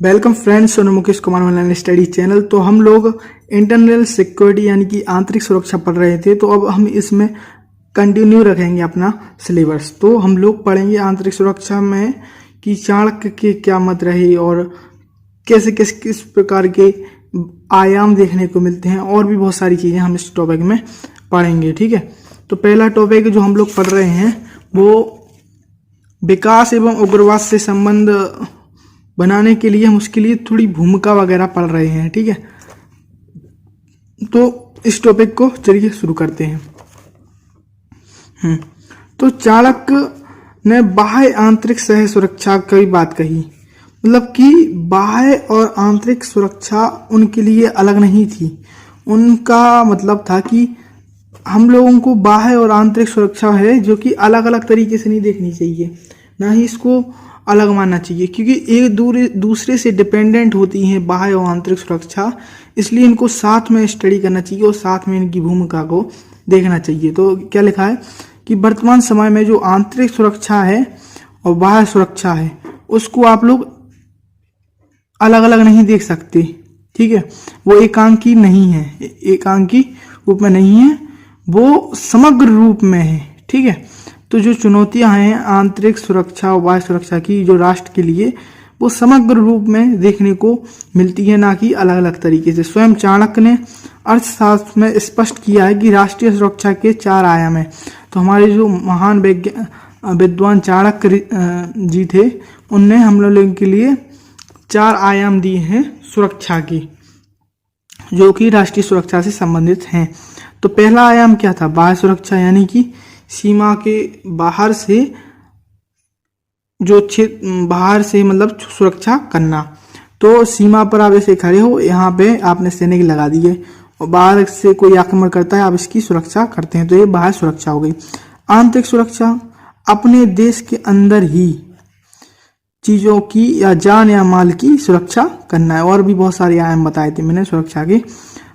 Welcome friends, Sonu Mukesh Kumar online study channel. तो हम लोग इंटरनल सिक्योरिटी यानी कि आंतरिक सुरक्षा पढ़ रहे थे, तो अब हम इसमें कंटिन्यू रखेंगे अपना सिलेबस। तो हम लोग पढ़ेंगे आंतरिक सुरक्षा में कि चाणक्य के क्या मत रहे और कैसे किस प्रकार के आयाम देखने को मिलते हैं, और भी बहुत सारी चीज़ें हम इस टॉपिक में पढ़ेंगे। ठीक है, तो पहला टॉपिक जो हम लोग पढ़ रहे हैं वो विकास एवं उग्रवाद से संबंध बनाने के लिए हम उसके लिए थोड़ी भूमिका वगैरह पढ़ रहे हैं। ठीक है, तो इस टॉपिक को चलिए शुरू करते हैं। तो चाणक्य ने बाह्य आंतरिक सह सुरक्षा की बात कही, मतलब कि बाह्य और आंतरिक सुरक्षा उनके लिए अलग नहीं थी। उनका मतलब था कि हम लोगों को बाह्य और आंतरिक सुरक्षा है जो कि अलग अलग तरीके से नहीं देखनी चाहिए, ना ही इसको अलग मानना चाहिए, क्योंकि एक दूसरे से डिपेंडेंट होती हैं बाह्य और आंतरिक सुरक्षा। इसलिए इनको साथ में स्टडी करना चाहिए और साथ में इनकी भूमिका को देखना चाहिए। तो क्या लिखा है कि वर्तमान समय में जो आंतरिक सुरक्षा है और बाह्य सुरक्षा है उसको आप लोग अलग अलग नहीं देख सकते। ठीक है, वो एकांकी नहीं है, एकांकी रूप में नहीं है, वो समग्र रूप में है। ठीक है, तो जो चुनौतियां हैं आंतरिक सुरक्षा और बाह्य सुरक्षा की जो राष्ट्र के लिए, वो समग्र रूप में देखने को मिलती है, ना कि अलग अलग तरीके से। स्वयं चाणक्य ने अर्थशास्त्र में स्पष्ट किया है कि राष्ट्रीय सुरक्षा के 4 आयाम हैं। तो हमारे जो महान विद्वान चाणक्य जी थे, उनने हम लोगों के लिए 4 आयाम दिए हैं सुरक्षा की, जो कि राष्ट्रीय सुरक्षा से संबंधित हैं। तो पहला आयाम क्या था? बाह्य सुरक्षा, यानी कि सीमा के बाहर से जो बाहर से मतलब सुरक्षा करना। तो सीमा पर आप ऐसे खड़े हो, यहाँ पे आपने सैनिक लगा दिए और बाहर से कोई आक्रमण करता है, आप इसकी सुरक्षा करते हैं, तो ये बाह्य सुरक्षा हो गई। आंतरिक सुरक्षा, अपने देश के अंदर ही चीजों की या जान या माल की सुरक्षा करना है। और भी बहुत सारे आयाम बताए थे मैंने सुरक्षा के।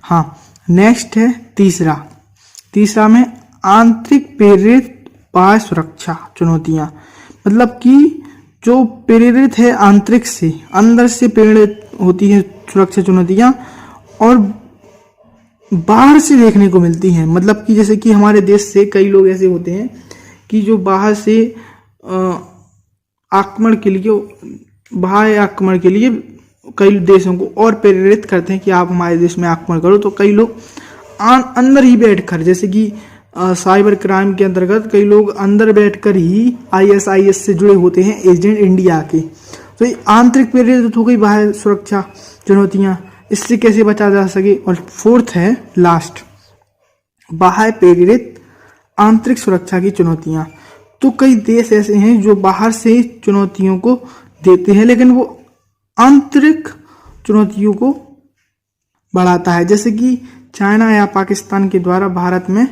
हाँ, नेक्स्ट है तीसरा में आंतरिक प्रेरित बाह्य सुरक्षा चुनौतियां, मतलब कि जो प्रेरित है आंतरिक से, अंदर से प्रेरित होती है सुरक्षा चुनौतियां, और बाहर से देखने को मिलती हैं। मतलब कि जैसे कि हमारे देश से कई लोग ऐसे होते हैं कि जो बाहर से आक्रमण के लिए, बाह्य आक्रमण के लिए कई देशों को और प्रेरित करते हैं कि आप हमारे देश में आक्रमण करो। तो कई लोग अंदर ही बैठकर, जैसे कि साइबर क्राइम के अंतर्गत कई लोग अंदर बैठकर ही ISIS से जुड़े होते हैं, एजेंट इंडिया के। तो ये आंतरिक प्रेरित हो गई बाह्य सुरक्षा चुनौतियां, इससे कैसे बचा जा सके। और फोर्थ है लास्ट, बाह्य प्रेरित आंतरिक सुरक्षा की चुनौतियां। तो कई देश ऐसे हैं जो बाहर से चुनौतियों को देते हैं, लेकिन वो आंतरिक चुनौतियों को बढ़ाता है। जैसे कि चाइना या पाकिस्तान के द्वारा भारत में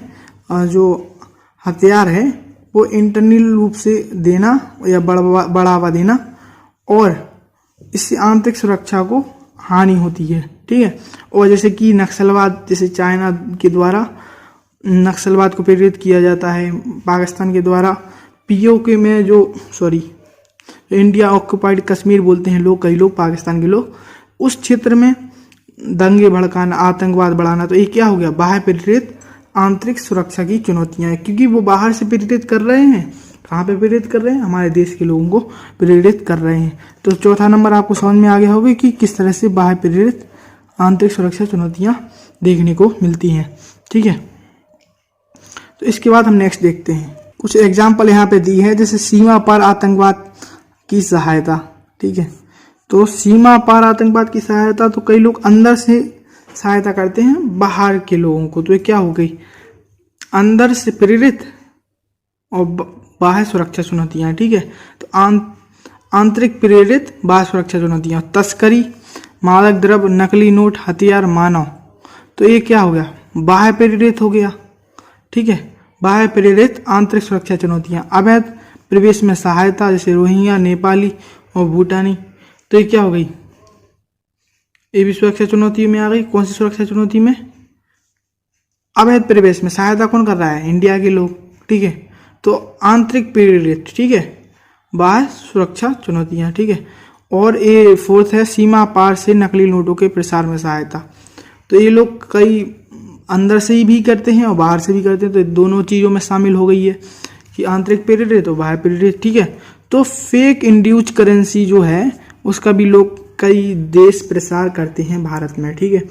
जो हथियार है वो इंटरनल रूप से देना या बढ़ावा देना, और इससे आंतरिक सुरक्षा को हानि होती है। ठीक है, और जैसे कि नक्सलवाद, जैसे चाइना के द्वारा नक्सलवाद को प्रेरित किया जाता है, पाकिस्तान के द्वारा POK में इंडिया ऑक्युपाइड कश्मीर बोलते हैं लोग, कई लोग पाकिस्तान के लोग, उस क्षेत्र में दंगे भड़काना, आतंकवाद बढ़ाना। तो ये क्या हो गया? बाह्य प्रेरित आंतरिक सुरक्षा की चुनौतियां हैं, क्योंकि वो बाहर से प्रेरित कर रहे हैं। कहाँ पे प्रेरित कर रहे हैं? हमारे देश के लोगों को प्रेरित कर रहे हैं। तो चौथा नंबर आपको समझ में आ गया होगा कि किस तरह से बाह्य प्रेरित आंतरिक सुरक्षा चुनौतियां देखने को मिलती हैं। ठीक है, तो इसके बाद हम नेक्स्ट देखते हैं। कुछ एग्जाम्पल यहाँ पे दी है, जैसे सीमा पार आतंकवाद की सहायता। ठीक है, तो सीमा पार आतंकवाद की सहायता, तो कई लोग अंदर से सहायता करते हैं बाहर के लोगों को। तो ये क्या हो गई? अंदर से प्रेरित और बाह्य सुरक्षा चुनौतियां। ठीक है, तो आंतरिक प्रेरित बाह्य सुरक्षा चुनौतियां, तस्करी, मादक द्रव्य, नकली नोट, हथियार, मानव। तो ये क्या हो गया? बाह्य प्रेरित हो गया। ठीक है, बाह्य प्रेरित आंतरिक सुरक्षा चुनौतियां। अवैध प्रवेश में सहायता, जैसे रोहिंग्या, नेपाली और भूटानी। तो ये क्या हो गई? ये भी सुरक्षा चुनौती में आ गई। कौन सी सुरक्षा चुनौती में? अवैध प्रवेश में सहायता कौन कर रहा है? इंडिया के लोग। ठीक है, तो आंतरिक प्रेरित। ठीक है, बाह्य सुरक्षा चुनौतियां। ठीक है, और ये फोर्थ है सीमा पार से नकली नोटों के प्रसार में सहायता। तो ये लोग कई अंदर से ही भी करते हैं और बाहर से भी करते हैं, तो दोनों चीज़ों में शामिल हो गई है कि आंतरिक प्रेरित और बाहर प्रेरित, ठीक है। तो फेक इंड्यूस करेंसी जो है उसका भी लोग कई देश प्रसार करते हैं भारत में, ठीक है।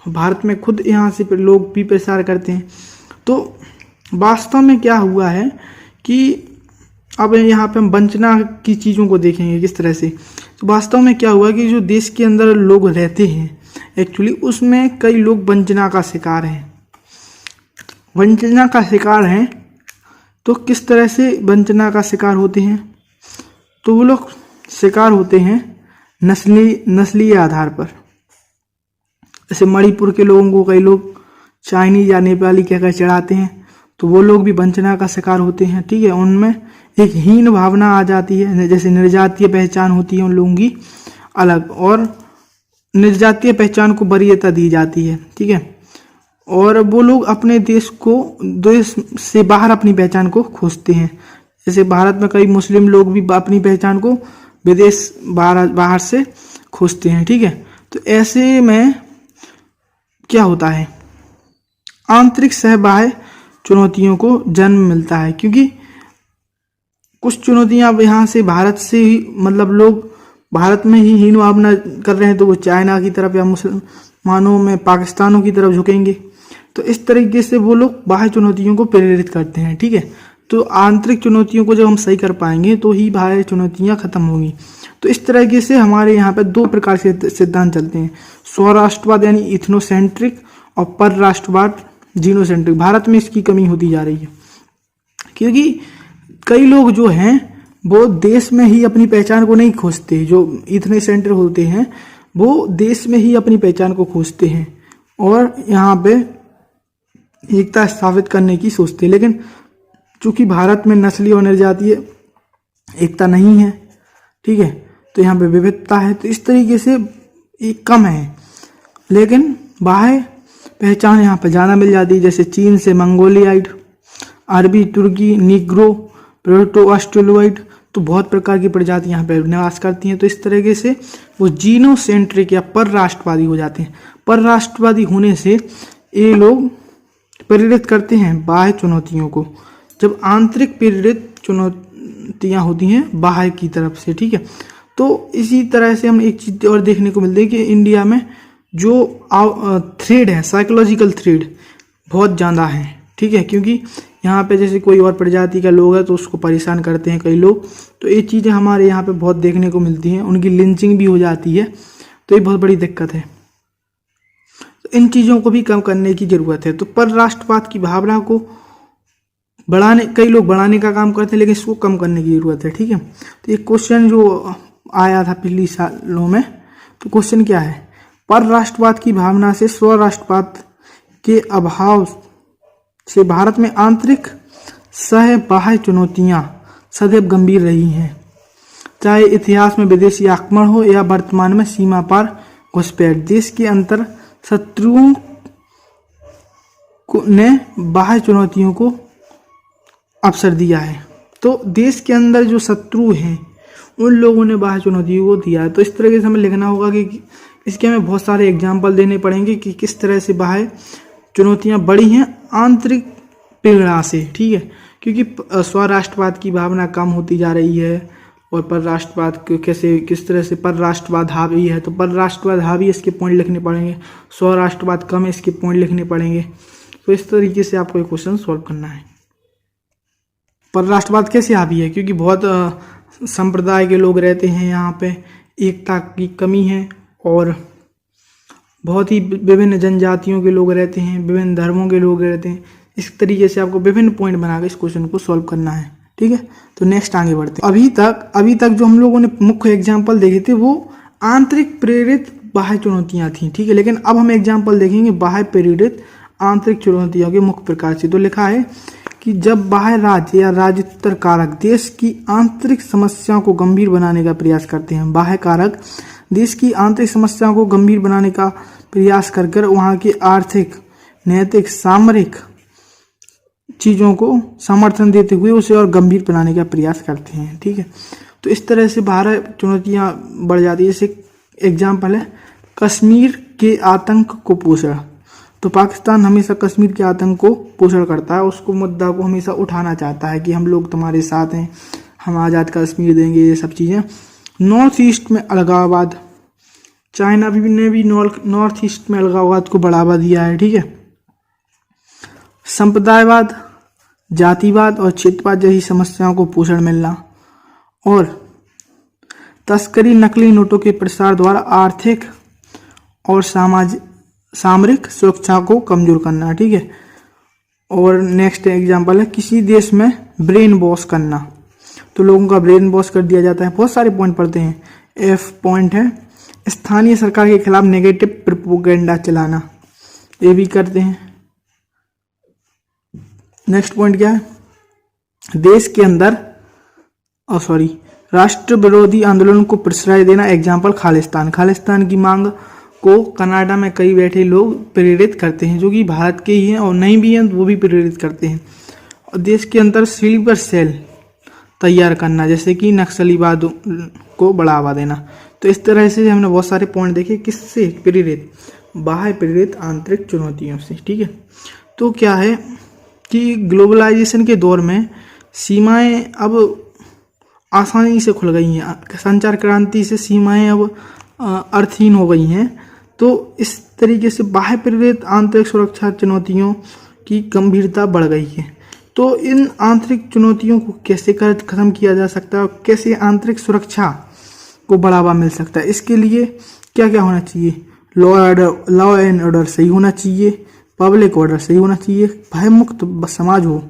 भारत में खुद यहाँ से लोग भी प्रसार करते हैं। तो वास्तव में क्या हुआ है कि अब यहाँ पे हम वंचना की चीज़ों को देखेंगे किस तरह से। तो वास्तव में क्या हुआ कि जो देश के अंदर लोग रहते हैं एक्चुअली उसमें कई लोग वंचना का शिकार हैं, वंचना का शिकार हैं। तो किस तरह से वंचना का शिकार होते हैं? तो वो लोग शिकार होते हैं नस्लीय आधार पर। जैसे मणिपुर के लोगों को कई लोग चाइनीज या नेपाली कहकर चढ़ाते हैं, तो वो लोग भी वंचना का शिकार होते हैं, ठीक है। उनमें एक हीन भावना आ जाती है, जैसे निर्जातीय पहचान होती है उन लोगों की अलग, और निर्जातीय पहचान को वरीयता दी जाती है, ठीक है। और वो लोग अपने देश से बाहर अपनी पहचान को खोजते हैं। जैसे भारत में कई मुस्लिम लोग भी अपनी पहचान को विदेश बाहर से खोजते हैं, ठीक है। तो ऐसे में क्या होता है, आंतरिक सह बाह्य चुनौतियों को जन्म मिलता है, क्योंकि कुछ चुनौतियां अब यहाँ से भारत से ही, मतलब लोग भारत में ही हीन भावना कर रहे हैं तो वो चाइना की तरफ या मुसलमानों में पाकिस्तानों की तरफ झुकेंगे। तो इस तरीके से वो लोग बाह्य चुनौतियों को प्रेरित करते हैं, ठीक है। तो आंतरिक चुनौतियों को जब हम सही कर पाएंगे तो ही बाह्य चुनौतियां खत्म होंगी। तो इस तरीके से हमारे यहाँ पे दो प्रकार से सिद्धांत चलते हैं, स्वराष्ट्रवाद यानी इथनोसेंट्रिक और परराष्ट्रवाद जीनोसेंट्रिक। भारत में इसकी कमी होती जा रही है, क्योंकि कई लोग जो हैं वो देश में ही अपनी पहचान को नहीं खोजते। जो इथनोसेंट्रिक होते हैं वो देश में ही अपनी पहचान को खोजते हैं और यहाँ पे एकता स्थापित करने की सोचते हैं। लेकिन चूंकि भारत में नस्ली और निर्जातीय एकता नहीं है, ठीक है, तो यहाँ पे विविधता है, तो इस तरीके से एक कम है। लेकिन बाह्य पहचान यहाँ पे ज़्यादा मिल जाती है, जैसे चीन से मंगोलियाइड, अरबी, तुर्की, निग्रो, प्रोटो ऑस्ट्रेलोइड, तो बहुत प्रकार की प्रजाति यहाँ पे निवास करती हैं। तो इस तरीके से वो जीनोसेंट्रिक या परराष्ट्रवादी हो जाते हैं। परराष्ट्रवादी होने से ये लोग प्रेरित करते हैं बाह्य चुनौतियों को, जब आंतरिक प्रेरित चुनौतियाँ होती हैं बाह्य की तरफ से, ठीक है। तो इसी तरह से हम एक चीज़ और देखने को मिलती है कि इंडिया में जो थ्रेड है, साइकोलॉजिकल थ्रेड बहुत ज़्यादा है, ठीक है, क्योंकि यहाँ पे जैसे कोई और प्रजाति का लोग है तो उसको परेशान करते हैं कई लोग। तो ये चीज़ें हमारे यहाँ पे बहुत देखने को मिलती हैं, उनकी लिंचिंग भी हो जाती है, तो ये बहुत बड़ी दिक्कत है। तो इन चीज़ों को भी कम करने की ज़रूरत है। तो परराष्ट्रवाद की भावना को कई लोग बढ़ाने का काम करते हैं, लेकिन इसको कम करने की ज़रूरत है, ठीक है। तो एक क्वेश्चन जो आया था पिछली सालों में, तो क्वेश्चन क्या है, परराष्ट्रवाद की भावना से स्वराष्ट्रवाद के अभाव से भारत में आंतरिक सह बाह्य चुनौतियां सदैव गंभीर रही हैं, चाहे इतिहास में विदेशी आक्रमण हो या वर्तमान में सीमा पार घुसपैठ। देश के अंतर शत्रुओं ने बाह्य चुनौतियों को अवसर दिया है। तो देश के अंदर जो शत्रु हैं उन लोगों ने बाह्य चुनौतियों को दिया है। तो इस तरीके से हमें लिखना होगा कि इसके हमें बहुत सारे एग्जाम्पल देने पड़ेंगे कि किस तरह से बाह्य चुनौतियां बढ़ी हैं आंतरिक प्रेरणा से, ठीक है, क्योंकि स्वराष्ट्रवाद की भावना कम होती जा रही है और परराष्ट्रवाद किस तरह से परराष्ट्रवाद हावी है, तो परराष्ट्रवाद हावी इसके पॉइंट लिखने पड़ेंगे, स्वराष्ट्रवाद कम है इसके पॉइंट लिखने पड़ेंगे। तो इस तरीके से आपको ये क्वेश्चन सॉल्व करना है। परराष्ट्रवाद कैसे हावी है, क्योंकि बहुत संप्रदाय के लोग रहते हैं, यहाँ पे एकता की कमी है और बहुत ही विभिन्न जनजातियों के लोग रहते हैं, विभिन्न धर्मों के लोग रहते हैं। इस तरीके से आपको विभिन्न पॉइंट बनाकर इस क्वेश्चन को सॉल्व करना है, ठीक है। तो नेक्स्ट आगे बढ़ते हैं। अभी तक जो हम लोगों ने मुख्य एग्जाम्पल देखे थे वो आंतरिक प्रेरित बाह्य चुनौतियां थी, ठीक है, लेकिन अब हम एग्जाम्पल देखेंगे बाह्य प्रेरित आंतरिक चुनौतियों के मुख्य प्रकार से। तो लिखा है कि जब बाह्य राज्य या राज्यतर कारक देश की आंतरिक समस्याओं को गंभीर बनाने का प्रयास करते हैं, बाह्य कारक देश की आंतरिक समस्याओं को गंभीर बनाने का प्रयास कर वहाँ की आर्थिक, नैतिक, सामरिक चीज़ों को समर्थन देते हुए उसे और गंभीर बनाने का प्रयास करते हैं, ठीक है। तो इस तरह से 12 चुनौतियां बढ़ जाती है। जैसे एग्जाम्पल है कश्मीर के आतंक को पोषण। तो पाकिस्तान हमेशा कश्मीर के आतंक को पोषण करता है, उसको मुद्दा को हमेशा उठाना चाहता है कि हम लोग तुम्हारे साथ हैं, हम आज़ाद कश्मीर देंगे, ये सब चीज़ें। नॉर्थ ईस्ट में अलगाववाद, चाइना ने भी नॉर्थ ईस्ट में अलगाववाद को बढ़ावा दिया है, ठीक है। संप्रदायवाद, जातिवाद और क्षेत्रवाद जैसी समस्याओं को पोषण मिलना, और तस्करी, नकली नोटों के प्रसार द्वारा आर्थिक और सामरिक सुरक्षा को कमजोर करना, ठीक है। और नेक्स्ट एग्जांपल है किसी देश में ब्रेन वॉश करना, तो लोगों का ब्रेन वॉश कर दिया जाता है। बहुत सारे पॉइंट पढ़ते हैं। एफ पॉइंट है स्थानीय सरकार के खिलाफ नेगेटिव प्रोपेगेंडा चलाना, ये भी करते हैं। नेक्स्ट पॉइंट क्या है, देश के अंदर राष्ट्र विरोधी आंदोलन को प्रश्रय देना, एग्जाम्पल खालिस्तान की मांग को कनाडा में कई बैठे लोग प्रेरित करते हैं, जो कि भारत के ही हैं और नहीं भी हैं वो भी प्रेरित करते हैं। और देश के अंदर स्लीपर सेल तैयार करना, जैसे कि नक्सलीवाद को बढ़ावा देना। तो इस तरह से हमने बहुत सारे पॉइंट देखे, किससे प्रेरित, बाह्य प्रेरित आंतरिक चुनौतियों से, ठीक है। तो क्या है कि ग्लोबलाइजेशन के दौर में सीमाएं अब आसानी से खुल गई हैं, संचार क्रांति से सीमाएं अब अर्थहीन हो गई हैं। तो इस तरीके से बाह्य प्रेरित आंतरिक सुरक्षा चुनौतियों की गंभीरता बढ़ गई है। तो इन आंतरिक चुनौतियों को कैसे खत्म किया जा सकता है और कैसे आंतरिक सुरक्षा को बढ़ावा मिल सकता है, इसके लिए क्या क्या होना चाहिए, लॉ एंड ऑर्डर सही होना चाहिए, पब्लिक ऑर्डर सही होना चाहिए, भयमुक्त समाज हो,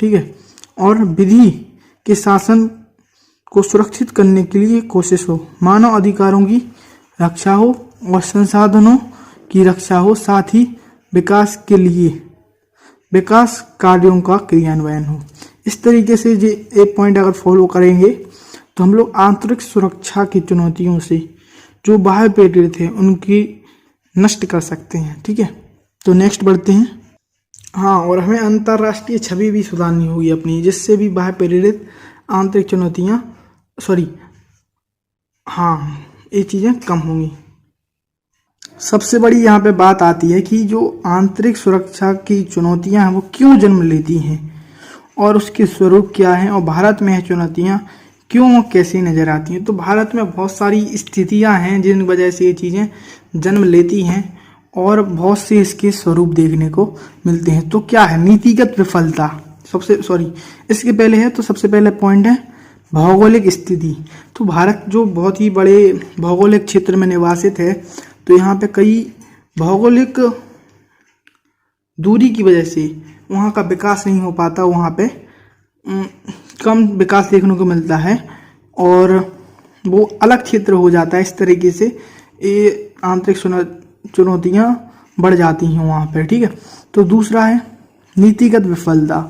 ठीक है, और विधि के शासन को सुरक्षित करने के लिए कोशिश हो, मानव अधिकारों की रक्षा हो और संसाधनों की रक्षा हो, साथ ही विकास के लिए विकास कार्यों का क्रियान्वयन हो। इस तरीके से ये एक पॉइंट अगर फॉलो करेंगे तो हम लोग आंतरिक सुरक्षा की चुनौतियों से जो बाह्य प्रेरित है उनकी नष्ट कर सकते हैं, ठीक है। तो नेक्स्ट बढ़ते हैं। हाँ, और हमें अंतर्राष्ट्रीय छवि भी सुधारनी होगी अपनी, जिससे भी बाह्य प्रेरित आंतरिक चुनौतियाँ ये चीज़ें कम होंगी। सबसे बड़ी यहाँ पे बात आती है कि जो आंतरिक सुरक्षा की चुनौतियाँ हैं वो क्यों जन्म लेती हैं और उसके स्वरूप क्या हैं, और भारत में यह चुनौतियाँ क्यों कैसी नज़र आती हैं। तो भारत में बहुत सारी स्थितियाँ हैं जिन वजह से ये चीज़ें जन्म लेती हैं और बहुत से इसके स्वरूप देखने को मिलते हैं। तो क्या है, नीतिगत विफलता इसके पहले है। तो सबसे पहले पॉइंट है भौगोलिक स्थिति। तो भारत जो बहुत ही बड़े भौगोलिक क्षेत्र में निवासित है, तो यहाँ पे कई भौगोलिक दूरी की वजह से वहाँ का विकास नहीं हो पाता, वहाँ पे कम विकास देखने को मिलता है और वो अलग क्षेत्र हो जाता है। इस तरीके से ये आंतरिक चुनौतियाँ बढ़ जाती हैं वहाँ पे, ठीक है। तो दूसरा है नीतिगत विफलता।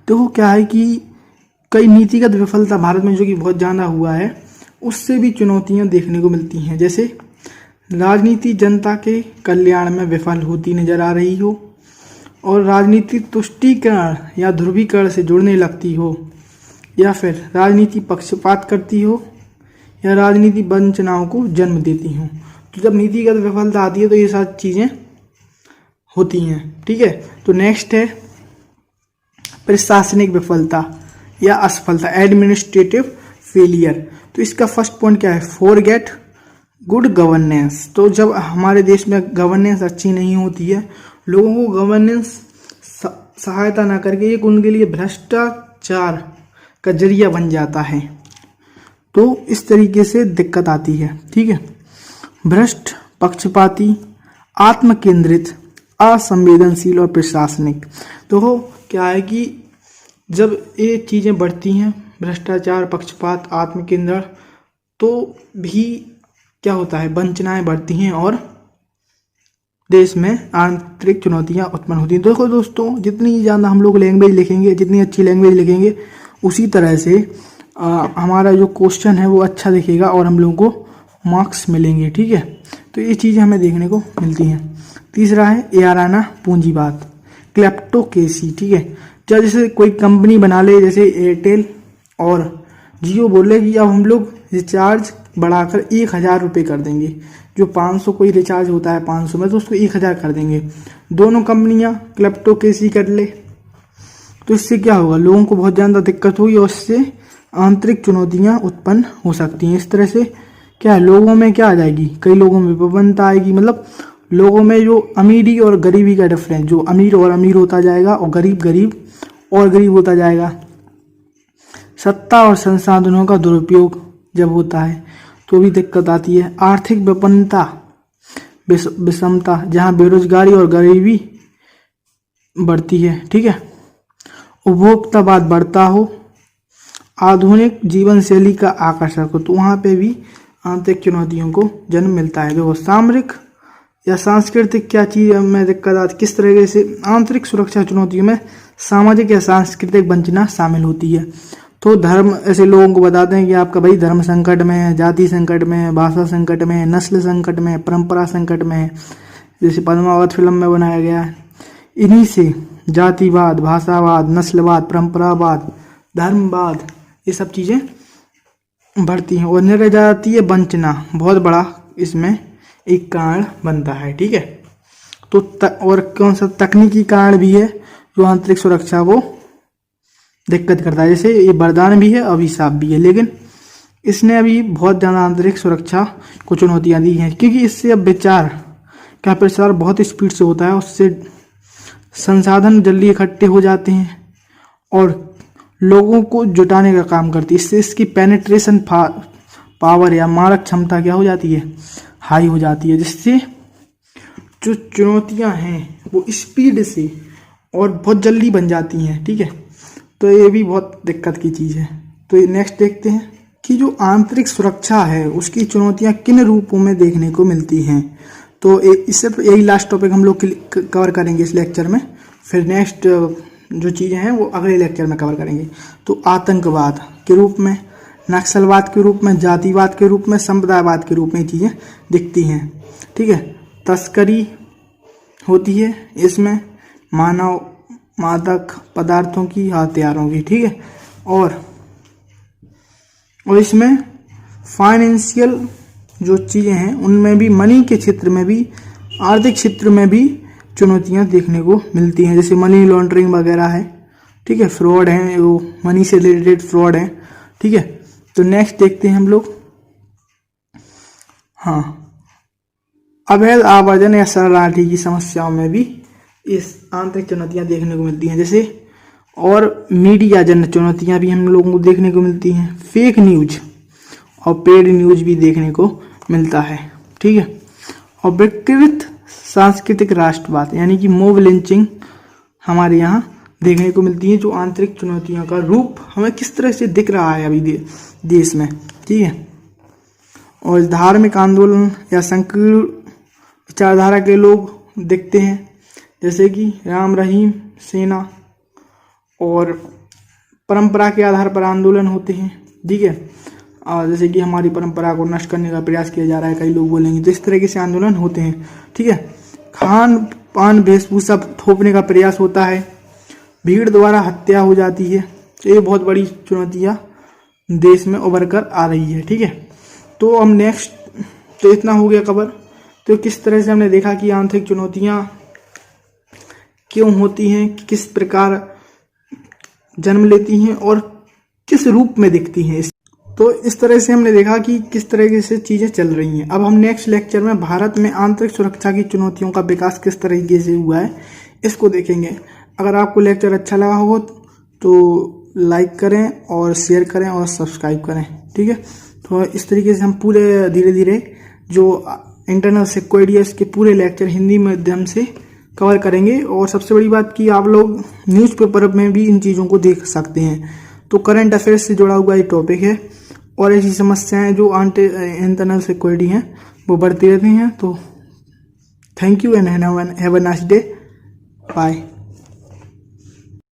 देखो क्या है कि कई नीतिगत विफलता भारत में जो कि बहुत ज़्यादा हुआ है, उससे भी चुनौतियाँ देखने को मिलती हैं। जैसे राजनीति जनता के कल्याण में विफल होती नजर आ रही हो, और राजनीति तुष्टीकरण या ध्रुवीकरण से जुड़ने लगती हो, या फिर राजनीति पक्षपात करती हो, या राजनीति वंचनाओं को जन्म देती हो। तो जब नीतिगत विफलता आती है तो ये सारी चीज़ें होती हैं, ठीक है। तो नेक्स्ट है प्रशासनिक विफलता या असफलता, एडमिनिस्ट्रेटिव फेलियर। तो इसका फर्स्ट पॉइंट क्या है, फॉरगेट गुड गवर्नेंस। तो जब हमारे देश में गवर्नेंस अच्छी नहीं होती है, लोगों को गवर्नेंस सहायता ना करके एक उनके लिए भ्रष्टाचार का जरिया बन जाता है, तो इस तरीके से दिक्कत आती है, ठीक है। भ्रष्ट, पक्षपाती, आत्म केंद्रित, असंवेदनशील और प्रशासनिक। तो क्या है कि जब ये चीज़ें बढ़ती हैं, भ्रष्टाचार, पक्षपात, आत्म केंद्र, तो भी क्या होता है, वंचनाएं बढ़ती हैं और देश में आंतरिक चुनौतियां उत्पन्न होती हैं। देखो दोस्तों, जितनी ज़्यादा हम लोग लैंग्वेज लिखेंगे, जितनी अच्छी लैंग्वेज लिखेंगे, उसी तरह से हमारा जो क्वेश्चन है वो अच्छा दिखेगा और हम लोगों को मार्क्स मिलेंगे, ठीक है। तो ये चीज़ें हमें देखने को मिलती हैं। तीसरा है याराना पूंजीवाद, क्लेप्टोक्रेसी, ठीक है। जैसे कोई कंपनी बना ले, जैसे एयरटेल और जियो बोले कि अब हम लोग रिचार्ज बढ़ाकर 1000 रुपये कर देंगे। जो 500 कोई रिचार्ज होता है 500 में, तो उसको 1000 कर देंगे। दोनों कंपनियां क्लेप्टोक्रेसी कर ले, तो इससे क्या होगा, लोगों को बहुत ज़्यादा दिक्कत होगी और इससे आंतरिक चुनौतियां उत्पन्न हो सकती हैं। इस तरह से क्या है, लोगों में क्या आ जाएगी, कई लोगों में विपन्नता आएगी। मतलब लोगों में जो अमीरी और गरीबी का डिफरेंस, जो अमीर और अमीर होता जाएगा और गरीब गरीब और गरीब होता जाएगा। सत्ता और संसाधनों का दुरुपयोग जब होता है तो भी दिक्कत आती है। आर्थिक विपन्नता, विषमता, जहाँ बेरोजगारी और गरीबी बढ़ती है। ठीक है, उपभोक्तावाद बढ़ता हो, आधुनिक जीवन शैली का आकर्षक हो, तो वहाँ पे भी आंतरिक चुनौतियों को जन्म मिलता है। देखो सामरिक या सांस्कृतिक क्या चीज़ में दिक्कत आती, किस तरीके से आंतरिक सुरक्षा चुनौतियों में सामाजिक या सांस्कृतिक वंचना शामिल होती है। तो धर्म, ऐसे लोगों को बताते हैं कि आपका भाई धर्म संकट में है, जाति संकट में है, भाषा संकट में है, नस्ल संकट में है, परंपरा संकट में है, जैसे पद्मावत फिल्म में बनाया गया है। इन्हीं से जातिवाद, भाषावाद, नस्लवाद, परंपरावाद, धर्मवाद, ये सब चीज़ें बढ़ती हैं और निर्णय जाती है वंचना, बहुत बड़ा इसमें एक कारण बनता है। ठीक है, तो और कौन सा तकनीकी कारण भी है जो आंतरिक सुरक्षा को दिक्कत करता है। जैसे ये वरदान भी है, अभिशाप भी है, लेकिन इसने अभी बहुत ज़्यादा आंतरिक सुरक्षा को चुनौतियाँ दी हैं, क्योंकि इससे अब विचार का प्रसार बहुत स्पीड से होता है, उससे संसाधन जल्दी इकट्ठे हो जाते हैं और लोगों को जुटाने का काम करती है। इससे इसकी पेनिट्रेशन पावर या मारक क्षमता क्या हो जाती है, हाई हो जाती है, जिससे जो चुनौतियां हैं वो स्पीड से और बहुत जल्दी बन जाती हैं। ठीक है, तो ये भी बहुत दिक्कत की चीज़ है। तो ये नेक्स्ट देखते हैं कि जो आंतरिक सुरक्षा है उसकी चुनौतियां किन रूपों में देखने को मिलती हैं। तो इससे यही लास्ट टॉपिक हम लोग कवर करेंगे इस लेक्चर में, फिर नेक्स्ट जो चीज़ें हैं वो अगले लेक्चर में कवर करेंगे। तो आतंकवाद के रूप में, नक्सलवाद के रूप में, जातिवाद के रूप में, संप्रदायवाद के रूप में चीज़ें दिखती हैं। ठीक है, तस्करी होती है इसमें, मानव मादक पदार्थों की, हथियारों की। ठीक है, और इसमें फाइनेंशियल जो चीज़ें हैं उनमें भी, मनी के क्षेत्र में भी, आर्थिक क्षेत्र में भी चुनौतियां देखने को मिलती हैं, जैसे मनी लॉन्ड्रिंग वगैरह है। ठीक है, फ्रॉड है, वो मनी से रिलेटेड फ्रॉड है। ठीक है, तो नेक्स्ट देखते हैं हम लोग, हाँ, अवैध आवर्जन या शरणार्थी की समस्याओं में भी इस आंतरिक चुनौतियां देखने को मिलती हैं। जैसे और मीडिया जन्य चुनौतियां भी हम लोगों को देखने को मिलती हैं। फेक न्यूज और पेड न्यूज भी देखने को मिलता है। ठीक है, और विकृत सांस्कृतिक राष्ट्रवाद यानी कि मोब लिंचिंग हमारे यहाँ देखने को मिलती है, जो आंतरिक चुनौतियों का रूप हमें किस तरह से दिख रहा है अभी देश में। ठीक है, और धार्मिक आंदोलन या संकीर्ण विचारधारा के लोग दिखते हैं, जैसे कि राम रहीम सेना, और परंपरा के आधार पर आंदोलन होते हैं। ठीक है, जैसे कि हमारी परंपरा को नष्ट करने का प्रयास किया जा रहा है, कई लोग बोलेंगे, तो इस तरीके से आंदोलन होते हैं। ठीक है, खान पान वेशभूषा थोपने का प्रयास होता है, भीड़ द्वारा हत्या हो जाती है। तो ये बहुत बड़ी चुनौतियाँ देश में उभर कर आ रही है। ठीक है, तो हम नेक्स्ट, तो इतना हो गया कवर। तो किस तरह से हमने देखा कि आंतरिक चुनौतियाँ क्यों होती हैं, किस प्रकार जन्म लेती हैं और किस रूप में दिखती हैं। तो इस तरह से हमने देखा कि किस तरीके से चीज़ें चल रही हैं। अब हम नेक्स्ट लेक्चर में भारत में आंतरिक सुरक्षा की चुनौतियों का विकास किस तरीके से हुआ है इसको देखेंगे। अगर आपको लेक्चर अच्छा लगा हो तो लाइक करें और शेयर करें और सब्सक्राइब करें। ठीक है, तो इस तरीके से हम पूरे धीरे धीरे जो इंटरनल सिक्योरिटी है इसके पूरे लेक्चर हिंदी माध्यम से कवर करेंगे। और सबसे बड़ी बात कि आप लोग न्यूज़पेपर में भी इन चीज़ों को देख सकते हैं। तो करंट अफेयर्स से जुड़ा हुआ ये टॉपिक है और ऐसी समस्याएं जो इंटरनल सिक्योरिटी हैं वो बढ़ती रहती हैं। तो thank you and have a nice day, bye.